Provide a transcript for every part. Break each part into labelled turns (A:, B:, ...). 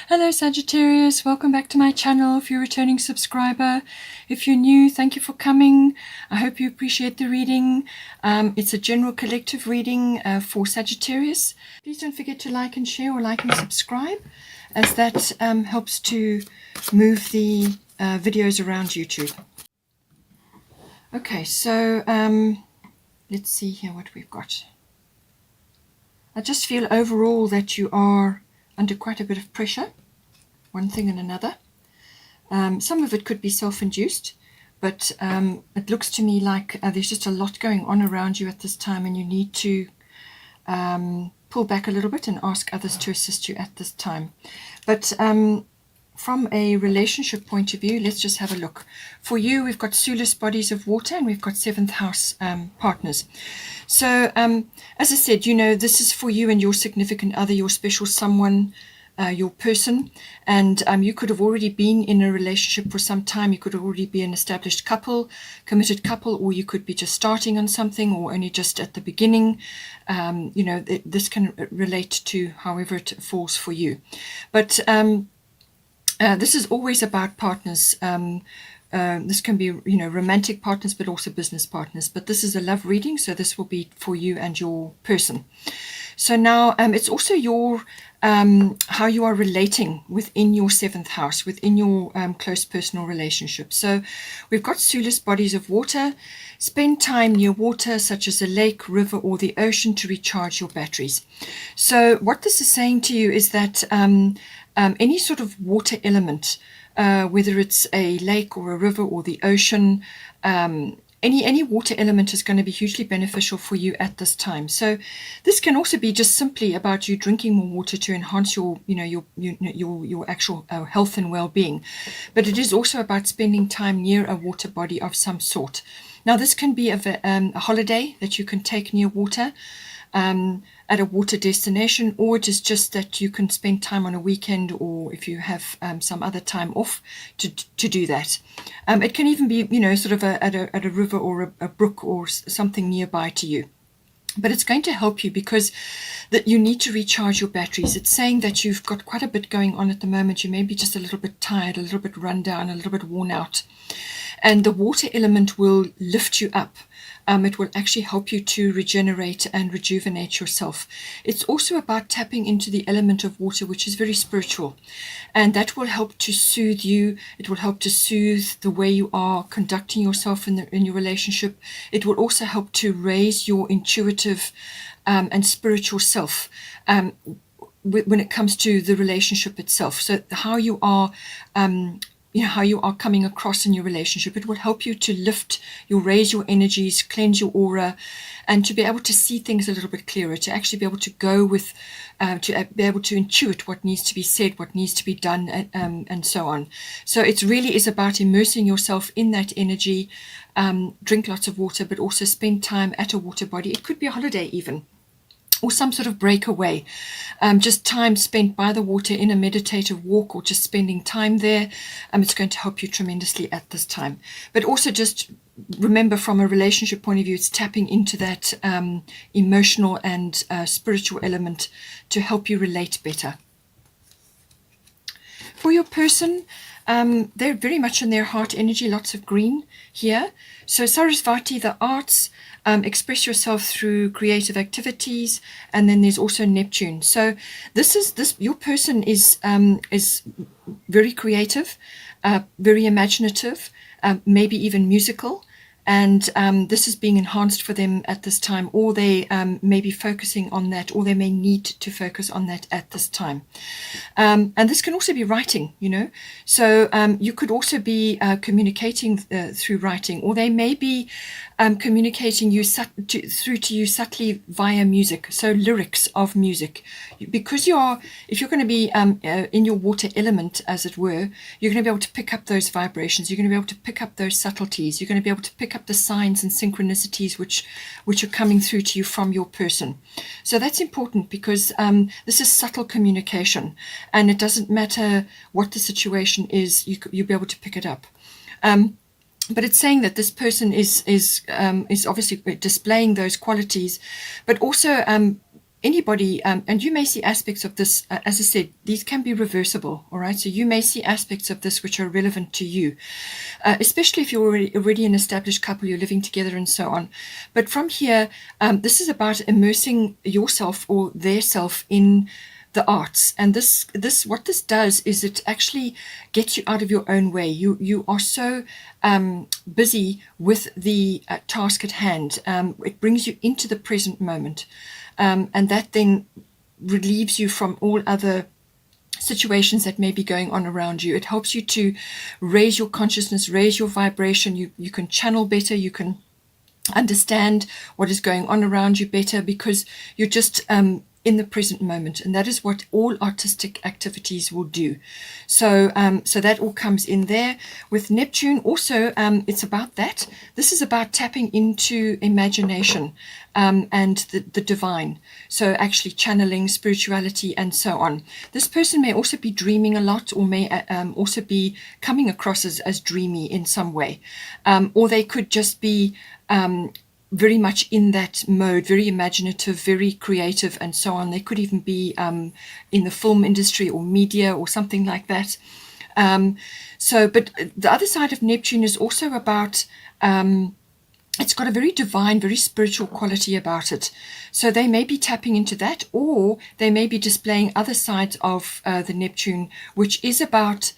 A: Hello Sagittarius, welcome back to my channel if you're a returning subscriber. If you're new, thank you for coming. I hope you appreciate the reading. It's a general collective reading for Sagittarius. Please don't forget to like and share or like and subscribe, as that helps to move the videos around YouTube. Okay, so let's see here what we've got. I just feel overall that you are under quite a bit of pressure, one thing and another. Some of it could be self-induced, but it looks to me like there's just a lot going on around you at this time, and you need to pull back a little bit and ask others to assist you at this time. But from a relationship point of view, let's just have a look. For you, we've got Soulless bodies of water, and we've got 7th house partners. So as I said, you know, this is for you and your significant other, your special someone, your person. And you could have already been in a relationship for some time. You could already be an established couple, committed couple, or you could be just starting on something, or only just at the beginning. You know, this can relate to however it falls for you. But this is always about partners. This can be, you know, romantic partners, but also business partners. But this is a love reading, so this will be for you and your person. So now it's also your how you are relating within your 7th house, within your close personal relationship. So we've got Soulless bodies of water. Spend time near water, such as a lake, river, or the ocean, to recharge your batteries. So what this is saying to you is that any sort of water element, whether it's a lake or a river or the ocean, any water element is going to be hugely beneficial for you at this time. So this can also be just simply about you drinking more water to enhance your, you know, your actual health and well-being. But it is also about spending time near a water body of some sort. Now, this can be a holiday that you can take near water, at a water destination, or it is just that you can spend time on a weekend, or if you have some other time off to do that. It can even be, you know, sort of at a river or a brook or something nearby to you. But it's going to help you because that you need to recharge your batteries. It's saying that you've got quite a bit going on at the moment. You may be just a little bit tired, a little bit run down, a little bit worn out. And the water element will lift you up. It will actually help you to regenerate and rejuvenate yourself. It's also about tapping into the element of water, which is very spiritual. And that will help to soothe you. It will help to soothe the way you are conducting yourself in your relationship. It will also help to raise your intuitive and spiritual self when it comes to the relationship itself. So how you are you know, how you are coming across in your relationship. It will help you to lift, raise your energies, cleanse your aura, and to be able to see things a little bit clearer, to actually be able to go with, to be able to intuit what needs to be said, what needs to be done, and so on. So it really is about immersing yourself in that energy. Drink lots of water, but also spend time at a water body. It could be a holiday even, or some sort of breakaway, just time spent by the water in a meditative walk, or just spending time there. It's going to help you tremendously at this time. But also just remember, from a relationship point of view, it's tapping into that emotional and spiritual element to help you relate better. For your person, they're very much in their heart energy, lots of green here. So Sarasvati, the arts, express yourself through creative activities, and then there's also Neptune. So your person is very creative, very imaginative, maybe even musical. And this is being enhanced for them at this time, or they may be focusing on that, or they may need to focus on that at this time. And this can also be writing, you know. So you could also be communicating through writing, or they may be communicating through to you subtly via music, so lyrics of music. Because if you're going to be in your water element, as it were, you're going to be able to pick up those vibrations. You're going to be able to pick up those subtleties. You're going to be able to pick up the signs and synchronicities which are coming through to you from your person. So that's important, because this is subtle communication, and it doesn't matter what the situation is, you'll be able to pick it up. But it's saying that this person is obviously displaying those qualities, but also anybody, and you may see aspects of this, as I said, these can be reversible, all right? So you may see aspects of this which are relevant to you, especially if you're already an established couple, you're living together and so on. But from here, this is about immersing yourself or their self in the arts. And what this does is it actually gets you out of your own way. You are so busy with the task at hand. It brings you into the present moment, and that then relieves you from all other situations that may be going on around you. It helps you to raise your consciousness, raise your vibration. You can channel better. You can understand what is going on around you better, because you're just in the present moment, and that is what all artistic activities will do. So so that all comes in there. With Neptune also, it's about that. This is about tapping into imagination and the divine, so actually channeling spirituality and so on. This person may also be dreaming a lot, or may also be coming across as dreamy in some way, or they could just be very much in that mode, very imaginative, very creative, and so on. They could even be in the film industry or media or something like that. But the other side of Neptune is also about, it's got a very divine, very spiritual quality about it. So they may be tapping into that, or they may be displaying other sides of the Neptune, which is about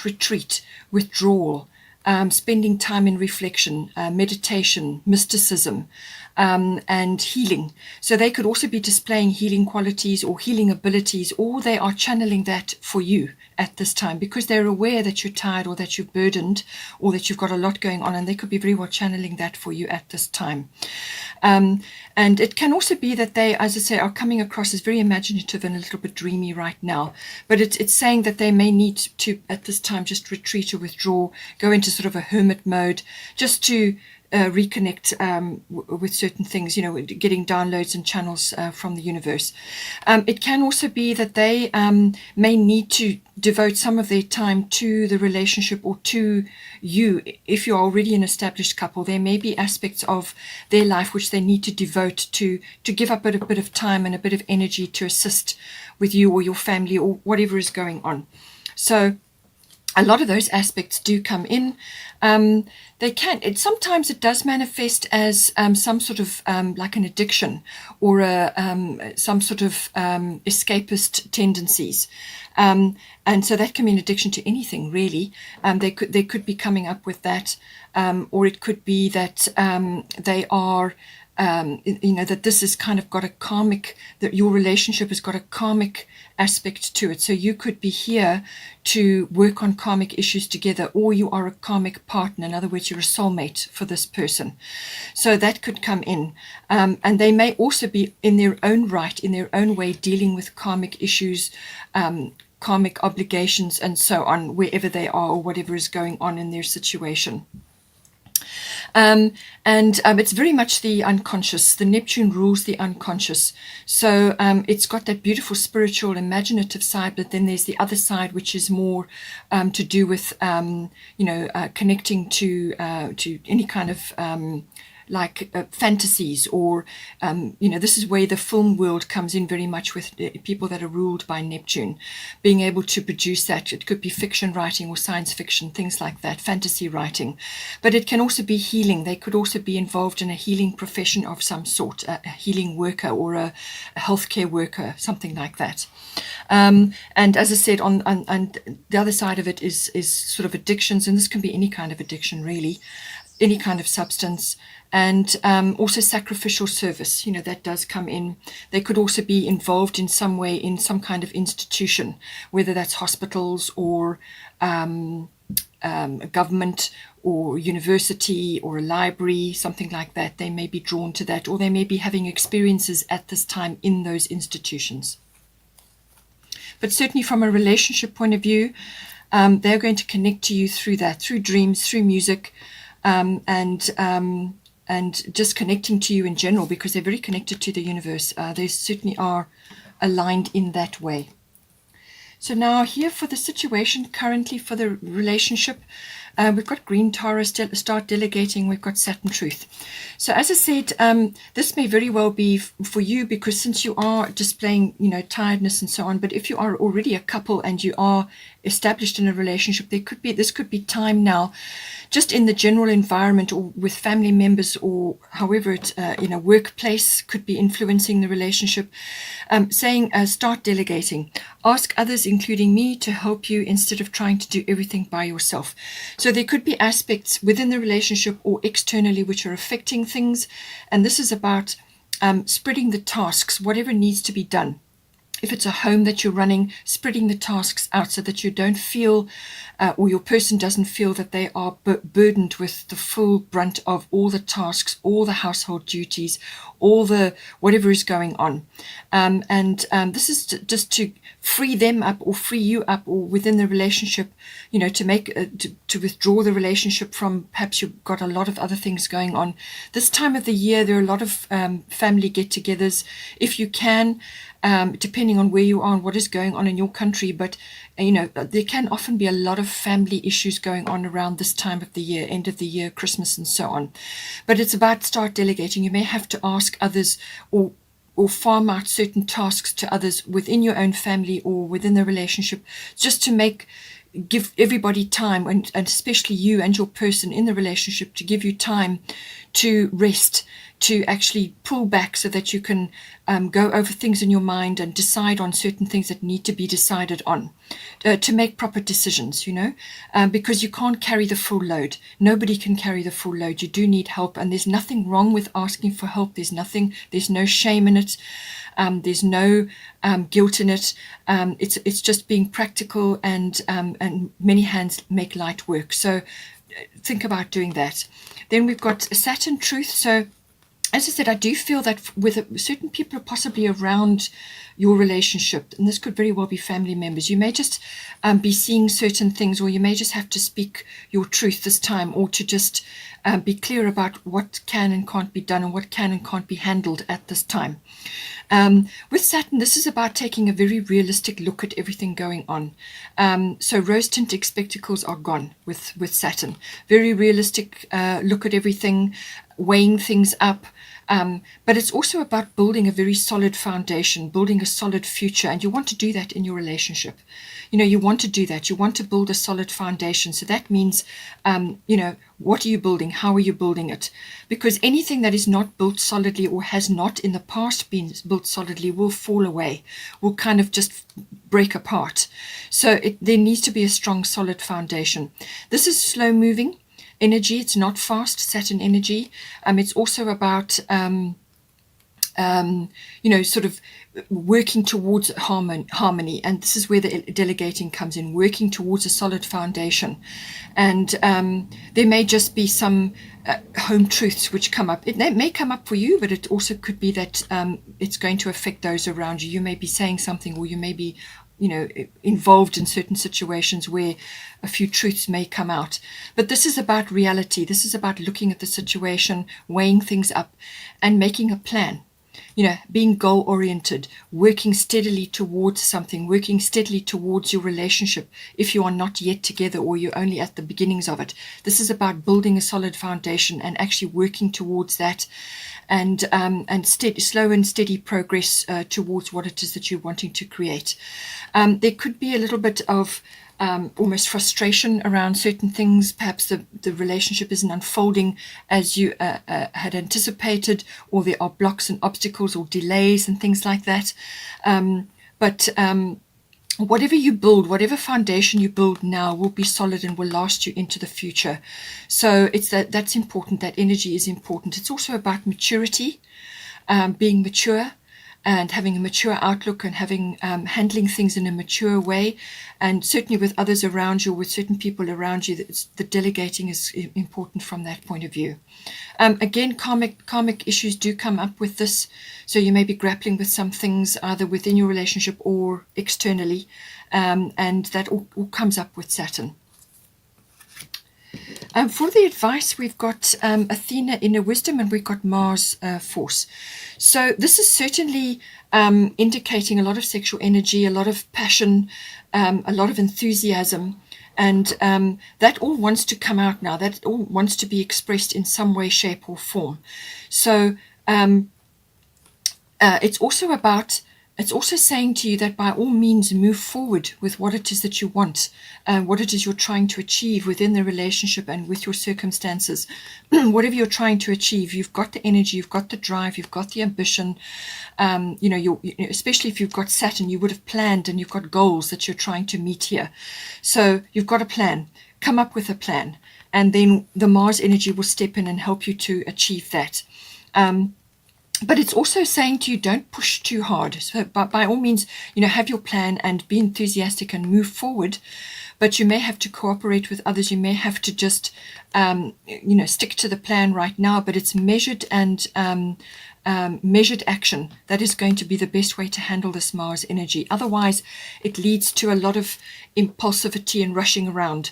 A: retreat, withdrawal, spending time in reflection, meditation, mysticism, and healing. So they could also be displaying healing qualities or healing abilities, or they are channeling that for you at this time, because they're aware that you're tired, or that you're burdened, or that you've got a lot going on, and they could be very well channeling that for you at this time. And it can also be that they, as I say, are coming across as very imaginative and a little bit dreamy right now. But it's saying that they may need to, at this time, just retreat or withdraw, go into sort of a hermit mode, just to reconnect with certain things, getting downloads and channels from the universe. It can also be that they may need to devote some of their time to the relationship or to you. If you're already an established couple, there may be aspects of their life which they need to devote to give up a bit of time and a bit of energy to assist with you or your family or whatever is going on. So a lot of those aspects do come in. Sometimes it does manifest as some sort of like an addiction, or some sort of escapist tendencies. And so that can be an addiction to anything, really. They could be coming up with that, or it could be that they are, that this has kind of got a karmic, that your relationship has got a karmic aspect to it. So you could be here to work on karmic issues together, or you are a karmic partner. In other words, you're a soulmate for this person. So that could come in. And they may also be in their own right, in their own way, dealing with karmic issues, karmic obligations, and so on, wherever they are or whatever is going on in their situation. It's very much the unconscious. The Neptune rules the unconscious. So it's got that beautiful spiritual, imaginative side, but then there's the other side, which is more to do with, connecting to any kind of fantasies, or this is where the film world comes in very much, with people that are ruled by Neptune, being able to produce that. It could be fiction writing or science fiction, things like that, fantasy writing. But it can also be healing. They could also be involved in a healing profession of some sort, a healing worker or a healthcare worker, something like that. And as I said, on the other side of it is sort of addictions, and this can be any kind of addiction, really, any kind of substance. And also sacrificial service, that does come in. They could also be involved in some way in some kind of institution, whether that's hospitals or government or university or a library, something like that. They may be drawn to that, or they may be having experiences at this time in those institutions. But certainly from a relationship point of view, they're going to connect to you through that, through dreams, through music, and just connecting to you in general, because they're very connected to the universe. They certainly are aligned in that way. So now here for the situation currently for the relationship, We've got Green Taurus, start delegating. We've got Saturn Truth. So as I said, this may very well be for you, because since you are displaying, tiredness and so on, but if you are already a couple and you are established in a relationship, this could be time now, just in the general environment or with family members, or however it in a workplace could be influencing the relationship, saying start delegating. Ask others, including me, to help you instead of trying to do everything by yourself. So there could be aspects within the relationship or externally which are affecting things, and this is about spreading the tasks, whatever needs to be done. If it's a home that you're running, spreading the tasks out so that you don't feel, or your person doesn't feel that they are burdened with the full brunt of all the tasks, all the household duties, all the whatever is going on. This is just to free them up or free you up, or within the relationship, to make to withdraw the relationship from, perhaps you've got a lot of other things going on. This time of the year, there are a lot of family get-togethers. If you can, depending on where you are and what is going on in your country, but there can often be a lot of family issues going on around this time of the year, end of the year, Christmas and so on. But it's about start delegating. You may have to ask others, or farm out certain tasks to others within your own family or within the relationship, just to give everybody time, and especially you and your person in the relationship, to give you time to rest, to actually pull back so that you can go over things in your mind and decide on certain things that need to be decided on, to make proper decisions, because you can't carry the full load. Nobody can carry the full load. You do need help, and there's nothing wrong with asking for help. There's no shame in it. There's no guilt in it. It's just being practical, and many hands make light work. So think about doing that. Then we've got Saturn Truth. So as I said, I do feel that with certain people possibly around your relationship, and this could very well be family members, you may just be seeing certain things, or you may just have to speak your truth this time, or to just be clear about what can and can't be done, and what can and can't be handled at this time. With Saturn, this is about taking a very realistic look at everything going on. So rose-tinted spectacles are gone with Saturn. Very realistic look at everything, weighing things up. But it's also about building a very solid foundation, building a solid future, and you want to do that in your relationship. You want to do that. You want to build a solid foundation. So that means, what are you building? How are you building it? Because anything that is not built solidly, or has not in the past been built solidly, will fall away, will kind of just break apart. So there needs to be a strong, solid foundation. This is slow moving energy. It's not fast Saturn energy. It's also about sort of working towards harmony, and this is where the delegating comes in, working towards a solid foundation. And there may just be some home truths which come up. It may come up for you, but it also could be that it's going to affect those around you. You may be saying something, or you may be involved in certain situations where a few truths may come out. But this is about reality. This is about looking at the situation, weighing things up, and making a plan. Being goal-oriented, working steadily towards something, working steadily towards your relationship if you are not yet together, or you're only at the beginnings of it. This is about building a solid foundation and actually working towards that, and slow and steady progress towards what it is that you're wanting to create. There could be a little bit of almost frustration around certain things. Perhaps the relationship isn't unfolding as you had anticipated, or there are blocks and obstacles or delays and things like that. But whatever you build, whatever foundation you build now, will be solid and will last you into the future. So that's important. That energy is important. It's also about maturity, being mature, and having a mature outlook, and having handling things in a mature way, and certainly with others around you, with certain people around you, the delegating is important from that point of view. Again, karmic issues do come up with this, so you may be grappling with some things either within your relationship or externally, and that all comes up with Saturn. For the advice, we've got Athena, inner wisdom, and we've got Mars, force. So this is certainly indicating a lot of sexual energy, a lot of passion, a lot of enthusiasm, And that all wants to come out now. That all wants to be expressed in some way, shape, or form. So it's also saying to you that by all means move forward with what it is that you want, what it is you're trying to achieve within the relationship and with your circumstances. Whatever you're trying to achieve, you've got the energy, you've got the drive, you've got the ambition. Especially if you've got Saturn, you would have planned and you've got goals that you're trying to meet here. So you've got a plan. Come up with a plan, and then the Mars energy will step in and help you to achieve that. But it's also saying to you, don't push too hard. So by all means, have your plan and be enthusiastic and move forward. But you may have to cooperate with others. You may have to just, stick to the plan right now. But it's measured and measured action. That is going to be the best way to handle this Mars energy. Otherwise, it leads to a lot of impulsivity and rushing around.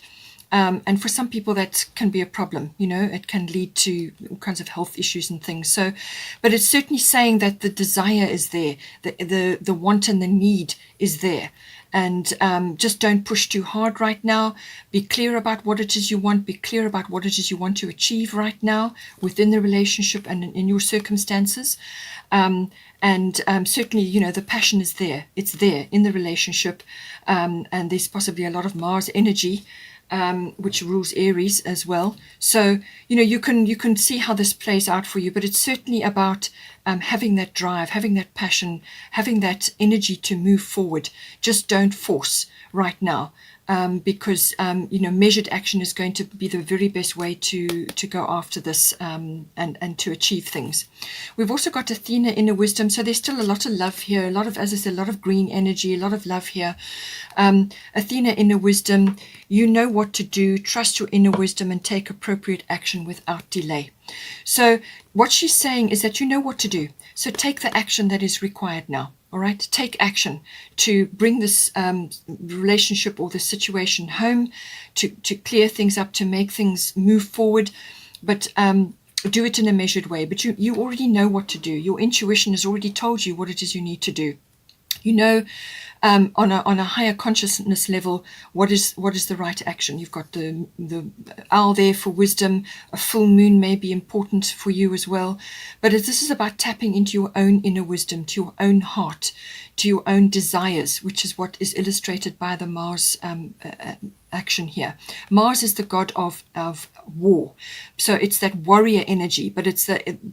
A: And for some people that can be a problem, it can lead to all kinds of health issues and things. So, but it's certainly saying that the desire is there, the want and the need is there. And just don't push too hard right now. Be clear about what it is you want. Be clear about what it is you want to achieve right now within the relationship and in your circumstances. And certainly, the passion is there. It's there in the relationship. And there's possibly a lot of Mars energy, which rules Aries as well. So, you can see how this plays out for you, but it's certainly about having that drive, having that passion, having that energy to move forward. Just don't force right now. Because measured action is going to be the very best way to go after this and to achieve things. We've also got Athena, inner wisdom, so there's still a lot of love here, a lot of, as I said, a lot of green energy, a lot of love here. Athena, inner wisdom, you know what to do, trust your inner wisdom and take appropriate action without delay. So what she's saying is that you know what to do, so take the action that is required now. All right, take action to bring this relationship or the situation home, to clear things up, to make things move forward, but do it in a measured way. But you already know what to do. Your intuition has already told you what it is you need to do. On a higher consciousness level, what is the right action. You've got the owl there for wisdom. A full moon may be important for you as well, but this is about tapping into your own inner wisdom, to your own heart, to your own desires, which is what is illustrated by the Mars action here. Mars is the god of war, so it's that warrior energy, but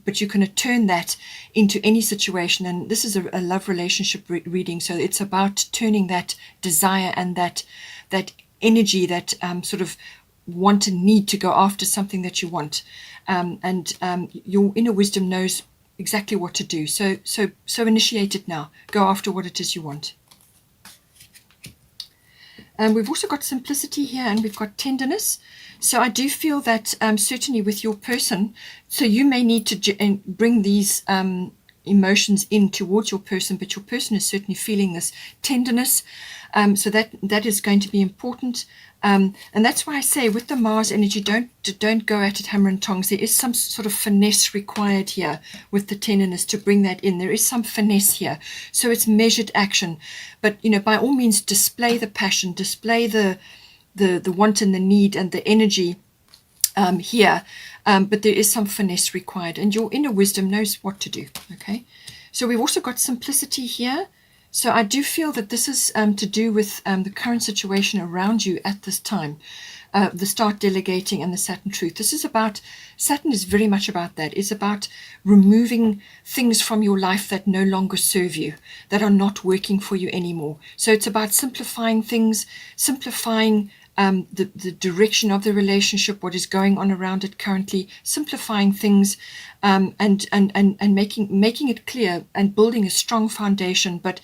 A: but you can turn that into any situation. And this is a love relationship reading, so it's about turning that desire and that energy, that sort of want and need to go after something that you want, and your inner wisdom knows exactly what to do. So initiate it now. Go after what it is you want. We've also got simplicity here, and we've got tenderness. So I do feel that certainly with your person, so you may need to bring these emotions in towards your person, but your person is certainly feeling this tenderness. So that is going to be important. And that's why I say with the Mars energy, don't go at it hammer and tongs. There is some sort of finesse required here with the tenderness to bring that in. There is some finesse here. So it's measured action. But, by all means, display the passion, display the want and the need and the energy here. But there is some finesse required. And your inner wisdom knows what to do. Okay. So we've also got simplicity here. So I do feel that this is to do with the current situation around you at this time, the start delegating and the Saturn truth. This is about, Saturn is very much about that. It's about removing things from your life that no longer serve you, that are not working for you anymore. So it's about simplifying things, simplifying the direction of the relationship, what is going on around it currently, simplifying things, and making it clear and building a strong foundation, but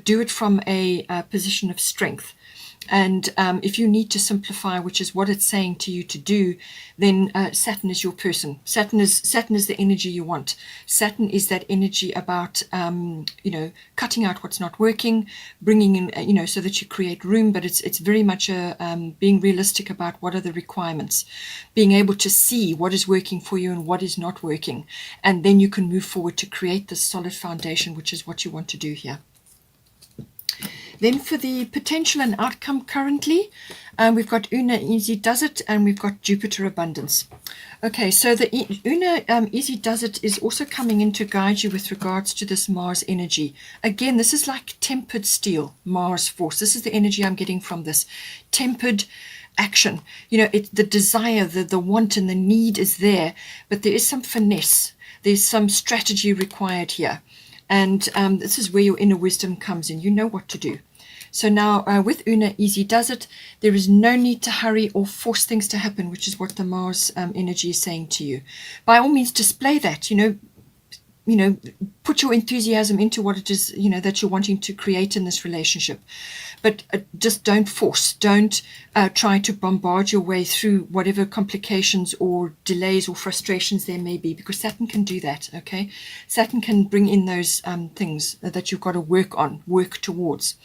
A: do it from a position of strength. And if you need to simplify, which is what it's saying to you to do, then Saturn is your person. Saturn is the energy you want. Saturn is that energy about cutting out what's not working, bringing in so that you create room. But it's very much being realistic about what are the requirements, being able to see what is working for you and what is not working, and then you can move forward to create this solid foundation, which is what you want to do here. Then for the potential and outcome currently, we've got Una Easy Does It, and we've got Jupiter Abundance. Okay, so the Una Easy Does It is also coming in to guide you with regards to this Mars energy. Again, this is like tempered steel, Mars force. This is the energy I'm getting from this. Tempered action. You know, the desire, the want and the need is there, but there is some finesse. There's some strategy required here. And this is where your inner wisdom comes in. You know what to do. So now with Una Easy Does It, there is no need to hurry or force things to happen, which is what the Mars energy is saying to you. By all means, display that, you know, put your enthusiasm into what it is, you know, that you're wanting to create in this relationship. But just don't force, don't try to bombard your way through whatever complications or delays or frustrations there may be, because Saturn can do that, okay? Saturn can bring in those things that you've got to work on, work towards.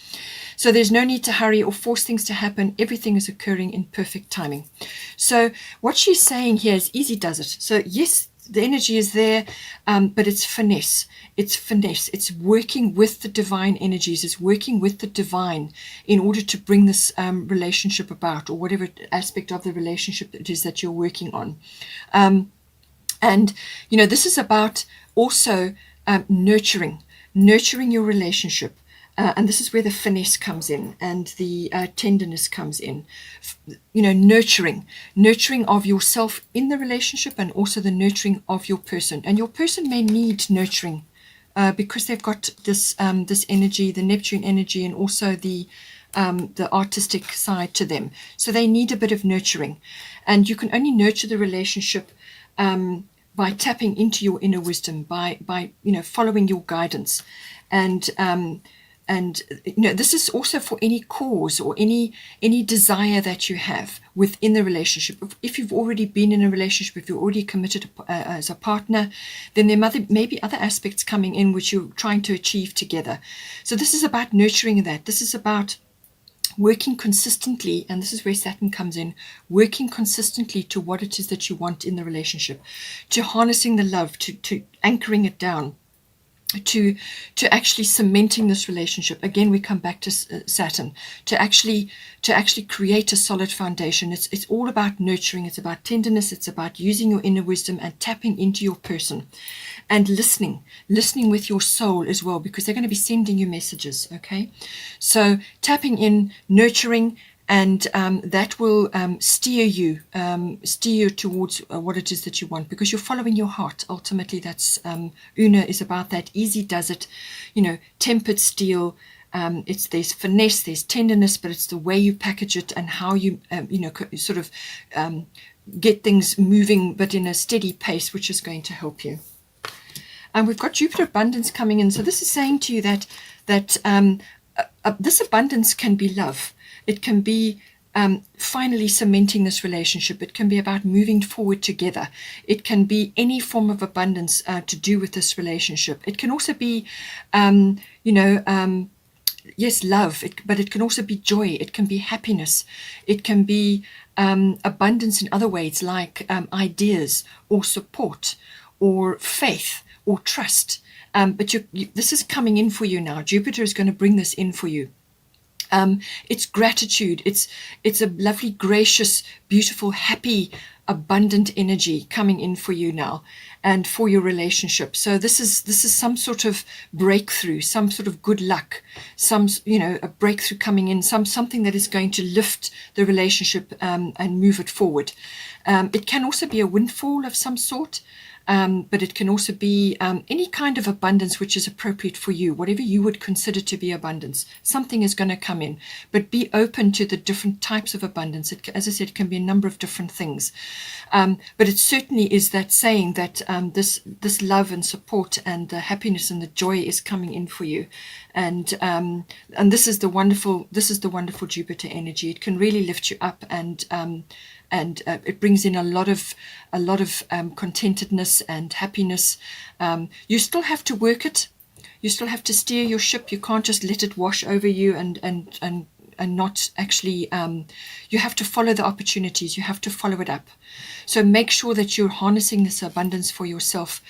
A: So there's no need to hurry or force things to happen. Everything is occurring in perfect timing. So what she's saying here is Easy Does It. So yes, the energy is there, but it's finesse. It's finesse. It's working with the divine energies. It's working with the divine in order to bring this relationship about, or whatever aspect of the relationship it is that you're working on. And, you know, this is about also nurturing your relationship. And this is where the finesse comes in, and the tenderness comes in. You know, nurturing of yourself in the relationship, and also the nurturing of your person. And your person may need nurturing because they've got this this energy, the Neptune energy, and also the artistic side to them. So they need a bit of nurturing, and you can only nurture the relationship by tapping into your inner wisdom, by you know, following your guidance. And you know, this is also for any cause or any desire that you have within the relationship. If you've already been in a relationship, if you're already committed as a partner, then there may be other aspects coming in which you're trying to achieve together. So this is about nurturing that. This is about working consistently, and this is where Saturn comes in, working consistently to what it is that you want in the relationship, to harnessing the love, to anchoring it down, to actually cementing this relationship. Again, we come back to Saturn, to actually create a solid foundation. It's all about nurturing. It's about tenderness. It's about using your inner wisdom and tapping into your person, and listening with your soul as well, because they're going to be sending you messages. Okay, so tapping in, nurturing, and that will steer you towards what it is that you want, because you're following your heart. Ultimately, that's Una is about that. Easy Does It, you know, tempered steel. There's finesse, there's tenderness, but it's the way you package it and how you you know, sort of get things moving, but in a steady pace, which is going to help you. And we've got Jupiter Abundance coming in. So this is saying to you that this abundance can be love. It can be finally cementing this relationship. It can be about moving forward together. It can be any form of abundance to do with this relationship. It can also be, you know, yes, love, but it can also be joy. It can be happiness. It can be abundance in other ways, like ideas or support or faith or trust. But this is coming in for you now. Jupiter is going to bring this in for you. It's gratitude. It's a lovely, gracious, beautiful, happy, abundant energy coming in for you now, and for your relationship. So this is some sort of breakthrough, some sort of good luck, some, you know, a breakthrough coming in, something that is going to lift the relationship and move it forward. It can also be a windfall of some sort. But it can also be any kind of abundance which is appropriate for you, whatever you would consider to be abundance. Something is going to come in, but be open to the different types of abundance. It, as I said, it can be a number of different things. But it certainly is that saying that this love and support and the happiness and the joy is coming in for you. And this is the wonderful Jupiter energy. It can really lift you up, and it brings in a lot of contentedness and happiness. You still have to work it. You still have to steer your ship. You can't just let it wash over you and not actually, you have to follow the opportunities, you have to follow it up. So make sure that you're harnessing this abundance for yourself,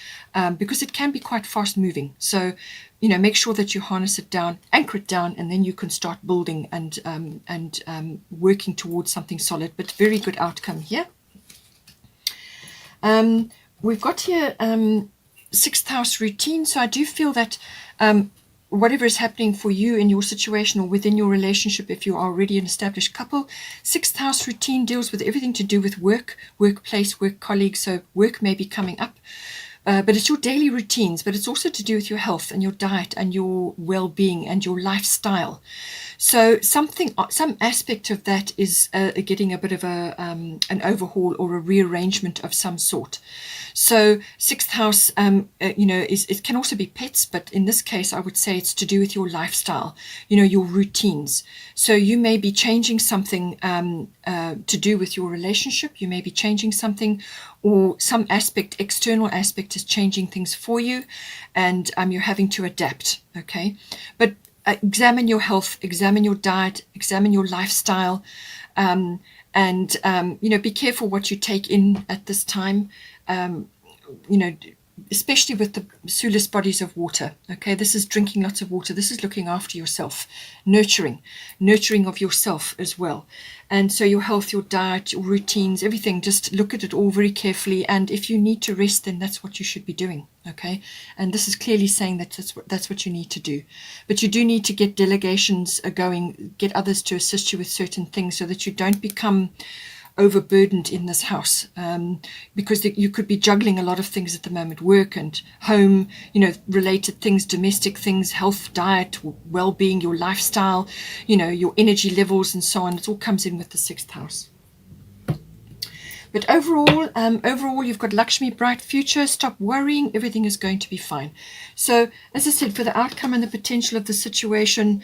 A: because it can be quite fast moving. So, you know, make sure that you harness it down, anchor it down, and then you can start building and working towards something solid. But very good outcome here. We've got here 6th house routine. So I do feel that whatever is happening for you in your situation or within your relationship, if you are already an established couple, 6th house routine deals with everything to do with work, workplace, work colleagues. So work may be coming up. But it's your daily routines, but it's also to do with your health and your diet and your well-being and your lifestyle. So some aspect of that is getting a bit of an overhaul or a rearrangement of some sort. So 6th house, you know, it can also be pets, but in this case, I would say it's to do with your lifestyle, you know, your routines. So you may be changing something to do with your relationship. You may be changing something, or some aspect, external aspect is changing things for you, and you're having to adapt, okay? But examine your health, examine your diet, examine your lifestyle, and, you know, be careful what you take in at this time, you know, especially with the soulless bodies of water, okay? This is drinking lots of water. This is looking after yourself, nurturing of yourself as well. And so your health, your diet, your routines, everything, just look at it all very carefully. And if you need to rest, then that's what you should be doing, okay? And this is clearly saying that that's what you need to do. But you do need to get delegations going, get others to assist you with certain things so that you don't become overburdened in this house, because you could be juggling a lot of things at the moment, work and home, you know, related things, domestic things, health, diet, well-being, your lifestyle, you know, your energy levels and so on. It all comes in with the 6th house. But overall, you've got Lakshmi, bright future. Stop worrying. Everything is going to be fine. So, as I said, for the outcome and the potential of the situation,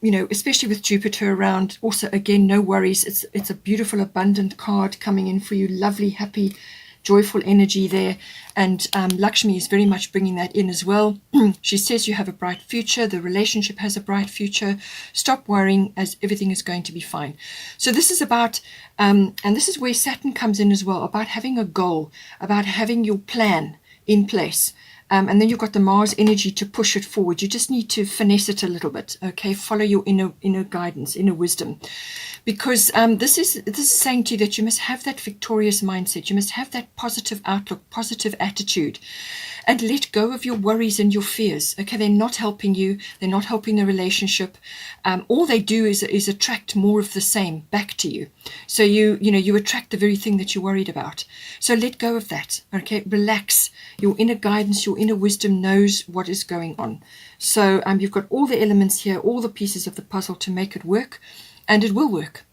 A: you know, especially with Jupiter around, also, again, no worries. It's a beautiful, abundant card coming in for you. Lovely, happy, joyful energy there. And Lakshmi is very much bringing that in as well. She says you have a bright future. The relationship has a bright future. Stop worrying, as everything is going to be fine. So this is about, and this is where Saturn comes in as well, about having a goal, about having your plan in place. And then you've got the Mars energy to push it forward. You just need to finesse it a little bit, okay? Follow your inner guidance, inner wisdom. Because this is saying to you that you must have that victorious mindset. You must have that positive outlook, positive attitude. And let go of your worries and your fears, okay? They're not helping you. They're not helping the relationship. All they do is attract more of the same back to you. So you attract the very thing that you're worried about. So let go of that, okay? Relax. Your inner guidance, your inner wisdom knows what is going on. So you've got all the elements here, all the pieces of the puzzle to make it work, and it will work.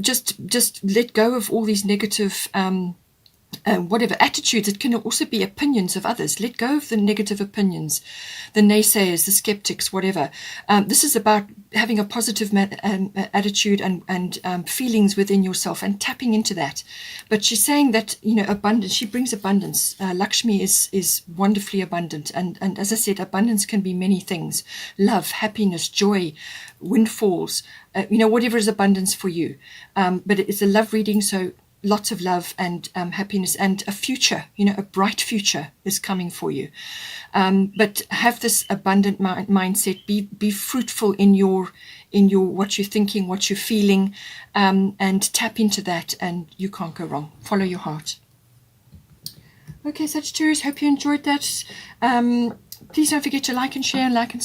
A: Just let go of all these negative whatever attitudes. It can also be opinions of others. Let go of the negative opinions, the naysayers, the skeptics, whatever. This is about having a positive attitude and feelings within yourself and tapping into that. But she's saying that, you know, abundance, she brings abundance. Lakshmi is wonderfully abundant. And as I said, abundance can be many things. Love, happiness, joy, windfalls, you know, whatever is abundance for you. But it's a love reading, so lots of love and happiness, and a future, you know, a bright future is coming for you. But have this abundant mindset. Be fruitful in your what you're thinking, what you're feeling, and tap into that, and you can't go wrong. Follow your heart. Okay, Sagittarius, hope you enjoyed that. Please don't forget to like and share, like and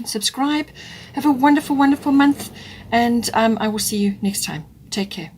A: subscribe. Have a wonderful, wonderful month, and I will see you next time. Take care.